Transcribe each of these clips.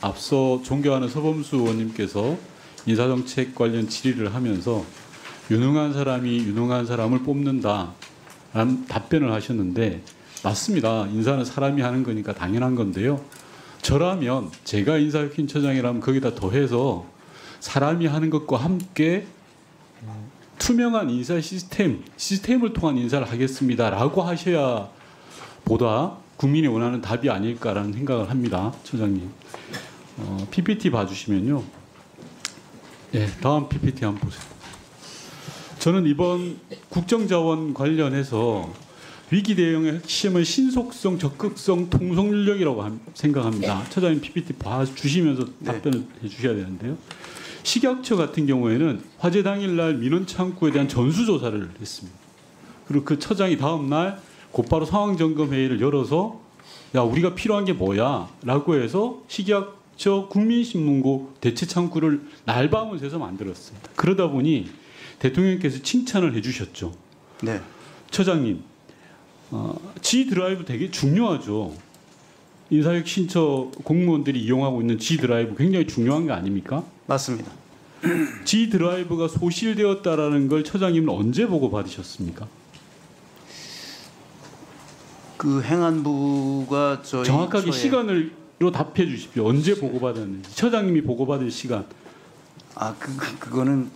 앞서 존경하는 서범수 의원님께서 인사정책 관련 질의를 하면서 유능한 사람이 유능한 사람을 뽑는다라는 답변을 하셨는데 맞습니다. 인사는 사람이 하는 거니까 당연한 건데요. 저라면 제가 인사혁신처장이라면 거기다 더해서 사람이 하는 것과 함께 투명한 인사 시스템을 통한 인사를 하겠습니다라고 하셔야 보다 국민이 원하는 답이 아닐까라는 생각을 합니다. 처장님. PPT 봐주시면요. 네, 다음 PPT 한번 보세요. 저는 이번 국정자원 관련해서 위기 대응의 핵심은 신속성, 적극성, 통속력이라고 생각합니다. 처장님 PPT 봐주시면서 답변을 해주셔야 되는데요. 식약처 같은 경우에는 화재 당일날 민원 창구에 대한 전수조사를 했습니다. 그리고 그 처장이 다음 날 곧바로 상황점검회의를 열어서 야 우리가 필요한 게 뭐야 라고 해서 식약처 국민신문고 대체창구를 날밤을 새서 만들었습니다. 그러다 보니 대통령께서 칭찬을 해주셨죠. 네. 처장님, G 드라이브 되게 중요하죠. 인사혁신처 공무원들이 이용하고 있는 G 드라이브 굉장히 중요한 거 아닙니까? 맞습니다. G 드라이브가 소실되었다라는 걸 처장님은 언제 보고 받으셨습니까? 그 행안부가 저희 정확하게 처에 시간으로 답해 주십시오. 언제 보고받았는지. 처장님이 보고받을 시간. 그거는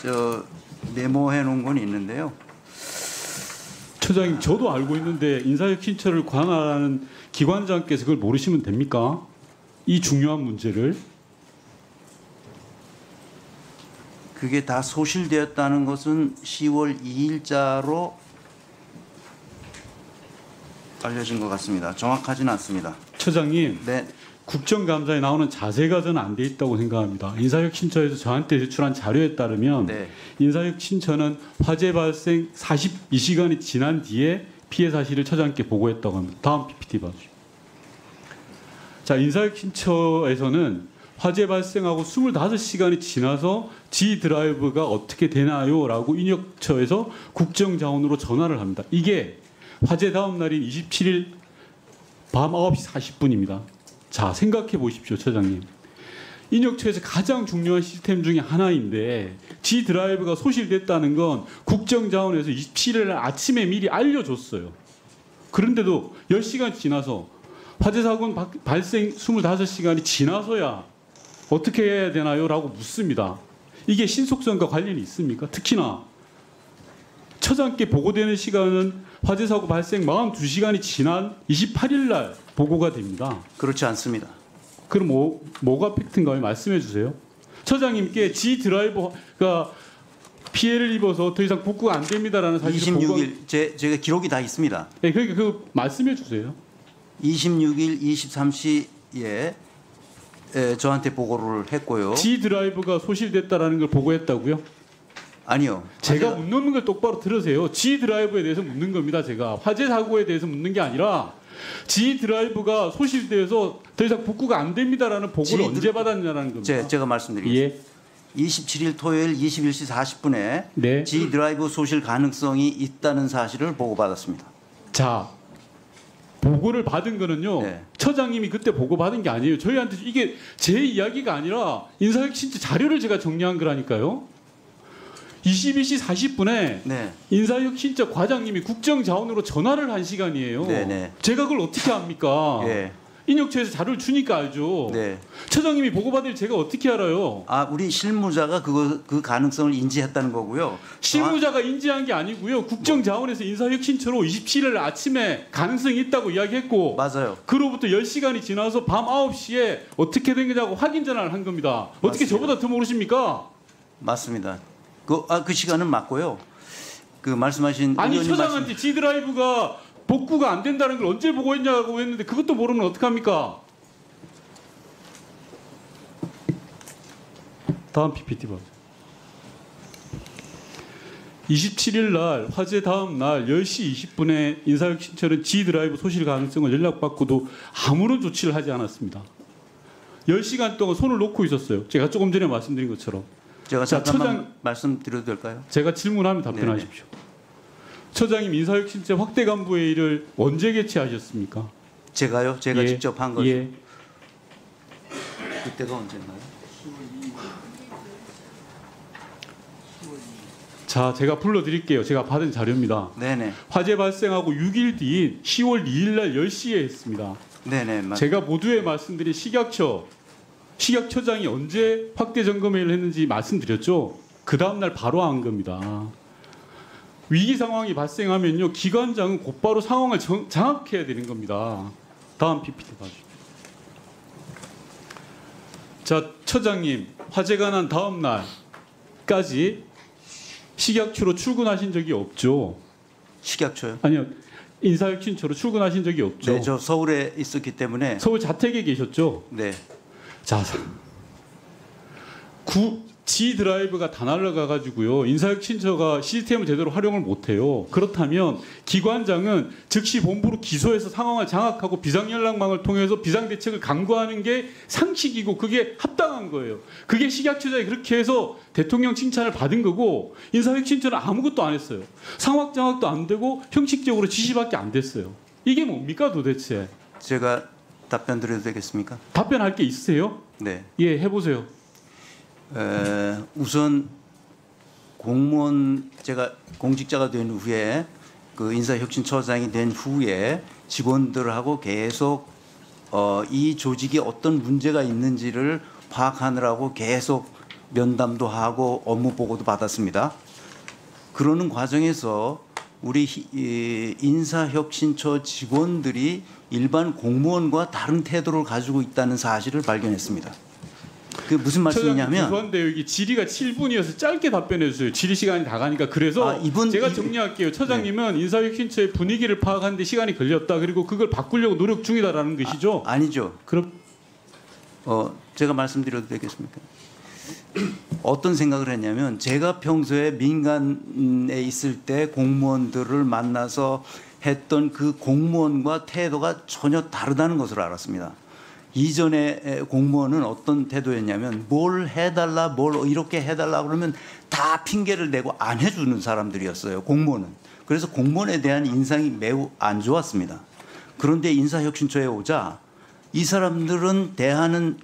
저 메모해 놓은 건 있는데요. 처장님 저도 알고 있는데 인사혁신처를 관할하는 기관장께서 그걸 모르시면 됩니까? 이 중요한 문제를. 그게 다 소실되었다는 것은 10월 2일자로 알려진 것 같습니다. 정확하지는 않습니다. 처장님, 네. 국정감사에 나오는 자세가 저는 안 돼 있다고 생각합니다. 인사혁신처에서 저한테 제출한 자료에 따르면 네. 인사혁신처는 화재 발생 42시간이 지난 뒤에 피해 사실을 처장님께 보고했다고 합니다. 다음 PPT 봐주십시오. 자, 인사혁신처에서는 화재 발생하고 25시간이 지나서 G 드라이브가 어떻게 되나요? 라고 인혁처에서 국정자원으로 전화를 합니다. 이게 화재 다음 날인 27일 밤 9시 40분입니다. 자, 생각해 보십시오, 처장님. 인혁처에서 가장 중요한 시스템 중에 하나인데 G 드라이브가 소실됐다는 건 국정자원에서 27일 아침에 미리 알려줬어요. 그런데도 10시간 지나서 화재 사고 발생 25시간이 지나서야 어떻게 해야 되나요? 라고 묻습니다. 이게 신속성과 관련이 있습니까? 특히나 처장께 보고되는 시간은 화재 사고 발생 42시간이 지난 28일 날 보고가 됩니다. 그렇지 않습니다. 그럼 뭐가 팩트인가요? 말씀해 주세요. 처장님께 G 드라이버가 피해를 입어서 더 이상 복구가 안 됩니다라는 사실을 26일 제가 기록이 다 있습니다. 네, 그러니까 그 말씀해 주세요. 26일 23시에 저한테 보고를 했고요. G 드라이브가 소실됐다라는 걸 보고했다고요? 아니요. 제가 묻는 걸 똑바로 들으세요. G 드라이브에 대해서 묻는 겁니다. 제가 화재 사고에 대해서 묻는 게 아니라 G 드라이브가 소실되어서 더 이상 복구가 안 됩니다라는 보고를 언제 받았냐라는 겁니다. 제가 말씀드리겠습니다. 예. 27일 토요일 21시 40분에 네. G 드라이브 소실 가능성이 있다는 사실을 보고받았습니다. 자, 보고를 받은 거는요. 네. 처장님이 그때 보고받은 게 아니에요. 저희한테 이게 제 이야기가 아니라 인사혁신처 자료를 제가 정리한 거라니까요. 22시 40분에 네. 인사혁신처 과장님이 국정자원으로 전화를 한 시간이에요. 네. 제가 그걸 어떻게 합니까? 네. 인혁처에서 자료를 주니까 알죠. 네. 처장님이 보고받을 제가 어떻게 알아요? 우리 실무자가 그 가능성을 인지했다는 거고요. 실무자가 인지한 게 아니고요. 국정자원에서 인사혁신처로 27일 아침에 가능성이 있다고 이야기했고 맞아요. 그로부터 10시간이 지나서 밤 9시에 어떻게 된 거냐고 확인 전화를 한 겁니다. 어떻게 맞습니다. 저보다 더 모르십니까? 맞습니다. 그 시간은 맞고요. 그 말씀하신 아니 의원님 처장한테 G 드라이브가 복구가 안 된다는 걸 언제 보고했냐고 했는데 그것도 모르면 어떡합니까? 다음 PPT 봐. 27일 날 화재 다음 날 10시 20분에 인사혁신처는 G 드라이브 소실 가능성을 연락받고도 아무런 조치를 하지 않았습니다. 10시간 동안 손을 놓고 있었어요. 제가 조금 전에 말씀드린 것처럼. 제가 잠깐만 말씀드려도 될까요? 제가 질문하면 답변하십시오. 처장님 인사혁신처 확대 간부 회의를 언제 개최하셨습니까? 제가요? 제가 예, 직접 한 거죠. 예. 그때가 언제인가요? 자, 제가 불러드릴게요. 제가 받은 자료입니다. 네네. 화재 발생하고 6일 뒤인 10월 2일 날 10시에 했습니다. 네네. 제가 모두에 말씀드린 식약처장이 언제 확대 점검회의를 했는지 말씀드렸죠. 그 다음날 바로 한 겁니다. 위기 상황이 발생하면요, 기관장은 곧바로 상황을 장악해야 되는 겁니다. 다음 PPT 봐주십시오. 자, 처장님, 화재가 난 다음 날까지 식약처로 출근하신 적이 없죠? 식약처요? 아니요, 인사혁신처로 출근하신 적이 없죠? 네, 저 서울에 있었기 때문에. 서울 자택에 계셨죠? 네. 자, G 드라이브가 다 날아가가지고요, 인사혁신처가 시스템을 제대로 활용을 못해요. 그렇다면 기관장은 즉시 본부로 기소해서 상황을 장악하고 비상연락망을 통해서 비상대책을 강구하는 게 상식이고 그게 합당한 거예요. 그게 식약처장이 그렇게 해서 대통령 칭찬을 받은 거고, 인사혁신처는 아무것도 안 했어요. 상황 장악도 안 되고 형식적으로 지시밖에 안 됐어요. 이게 뭡니까 도대체? 제가 답변 드려도 되겠습니까? 답변할 게 있으세요? 네. 예, 해보세요. 우선 공무원, 제가 공직자가 된 후에, 그 인사혁신처장이 된 후에 직원들하고 계속 이 조직이 어떤 문제가 있는지를 파악하느라고 계속 면담도 하고 업무 보고도 받았습니다. 그러는 과정에서 우리 인사혁신처 직원들이 일반 공무원과 다른 태도를 가지고 있다는 사실을 발견했습니다. 그 무슨 말씀이냐면, 죄송한데 여기 질의가 7분이어서 짧게 답변해 주세요. 질의 시간이 다 가니까. 그래서 제가 정리할게요. 처장님은 인사혁신처의 분위기를 파악하는데 시간이 걸렸다. 그리고 그걸 바꾸려고 노력 중이다라는 것이죠. 아니죠. 그럼 제가 말씀드려도 되겠습니까? 어떤 생각을 했냐면, 제가 평소에 민간에 있을 때 공무원들을 만나서 했던 그 공무원과 태도가 전혀 다르다는 것을 알았습니다. 이전에 공무원은 어떤 태도였냐면, 뭘 해달라, 뭘 이렇게 해달라 그러면 다 핑계를 대고 안 해주는 사람들이었어요, 공무원은. 그래서 공무원에 대한 인상이 매우 안 좋았습니다. 그런데 인사혁신처에 오자 이 사람들은 대하는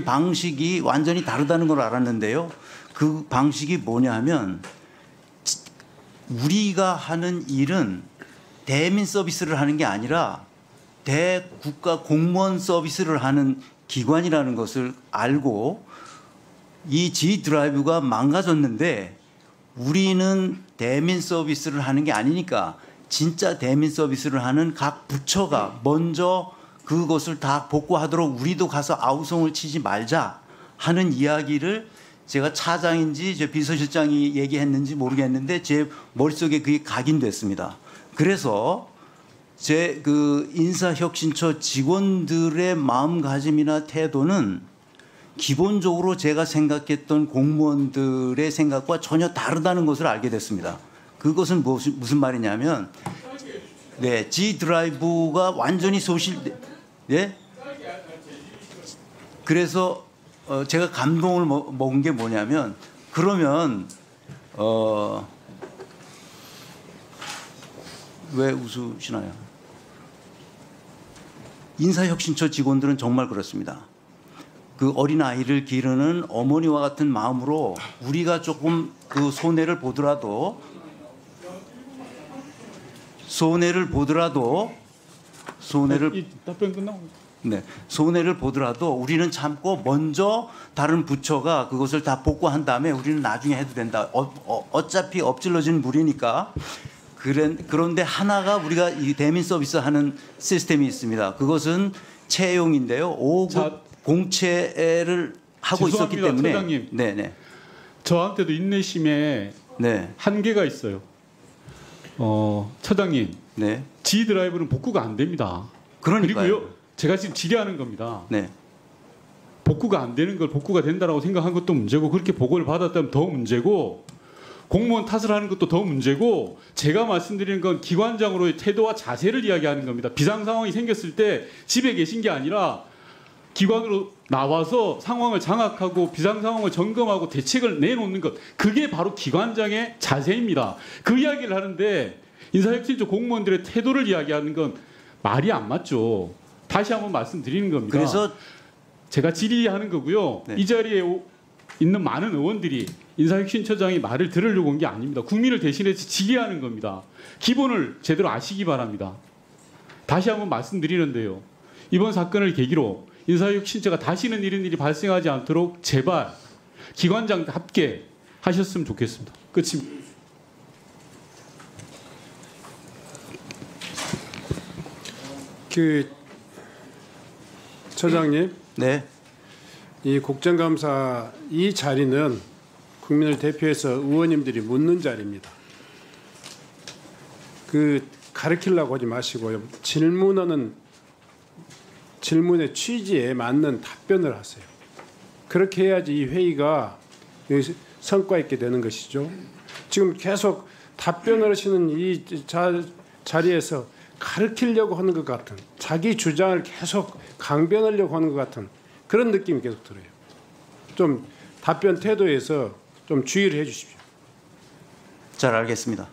방식이 완전히 다르다는 걸 알았는데요. 그 방식이 뭐냐 하면, 우리가 하는 일은 대민 서비스를 하는 게 아니라 대국가 공무원 서비스를 하는 기관이라는 것을 알고, 이 G 드라이브가 망가졌는데 우리는 대민 서비스를 하는 게 아니니까 진짜 대민 서비스를 하는 각 부처가 먼저 그것을 다 복구하도록 우리도 가서 아우성을 치지 말자 하는 이야기를, 제가 차장인지 제 비서실장이 얘기했는지 모르겠는데 제 머릿속에 그게 각인됐습니다. 그래서 제 그 인사혁신처 직원들의 마음가짐이나 태도는 기본적으로 제가 생각했던 공무원들의 생각과 전혀 다르다는 것을 알게 됐습니다. 그것은 무슨 말이냐면, 네, G 드라이브가 완전히 예? 그래서 제가 감동을 먹은 게 뭐냐면, 그러면 왜 웃으시나요? 인사혁신처 직원들은 정말 그렇습니다. 그 어린아이를 기르는 어머니와 같은 마음으로 우리가 조금 그 손해를 보더라도 이 답변 끝나고. 네, 손해를 보더라도 우리는 참고 먼저 다른 부처가 그것을 다 복구한 다음에 우리는 나중에 해도 된다. 어차피 엎질러진 물이니까. 그런데 하나가 우리가 이 대민 서비스 하는 시스템이 있습니다. 그것은 채용인데요. 5급 공채를 하고 있었기 때문에. 처장님. 네네. 저한테도 인내심에 네. 한계가 있어요. 처장님, 네. G 드라이브는 복구가 안 됩니다. 그러니까요. 그리고요, 제가 지금 질의하는 겁니다. 네. 복구가 안 되는 걸 복구가 된다라고 생각한 것도 문제고, 그렇게 보고를 받았다면 더 문제고, 공무원 탓을 하는 것도 더 문제고, 제가 말씀드리는 건 기관장으로의 태도와 자세를 이야기하는 겁니다. 비상 상황이 생겼을 때 집에 계신 게 아니라 기관으로 나와서 상황을 장악하고 비상 상황을 점검하고 대책을 내놓는 것, 그게 바로 기관장의 자세입니다. 그 이야기를 하는데 인사혁신처 공무원들의 태도를 이야기하는 건 말이 안 맞죠. 다시 한번 말씀드리는 겁니다. 그래서 제가 질의하는 거고요. 네. 이 자리에 있는 많은 의원들이 인사혁신처장이 말을 들으려고 온 게 아닙니다. 국민을 대신해서 질의하는 겁니다. 기본을 제대로 아시기 바랍니다. 다시 한번 말씀드리는데요. 이번 사건을 계기로 인사혁신처가 다시는 이런 일이 발생하지 않도록 제발 기관장답게 하셨으면 좋겠습니다. 끝입니다. 처장님, 네. 이 국정감사 이 자리는 국민을 대표해서 의원님들이 묻는 자리입니다. 가르치려고 하지 마시고요. 질문하는 질문의 취지에 맞는 답변을 하세요. 그렇게 해야지 이 회의가 성과 있게 되는 것이죠. 지금 계속 답변을 하시는 이 자리에서 가르치려고 하는 것 같은, 자기 주장을 계속 강변하려고 하는 것 같은 그런 느낌이 계속 들어요. 좀 답변 태도에서 좀 주의를 해 주십시오. 잘 알겠습니다.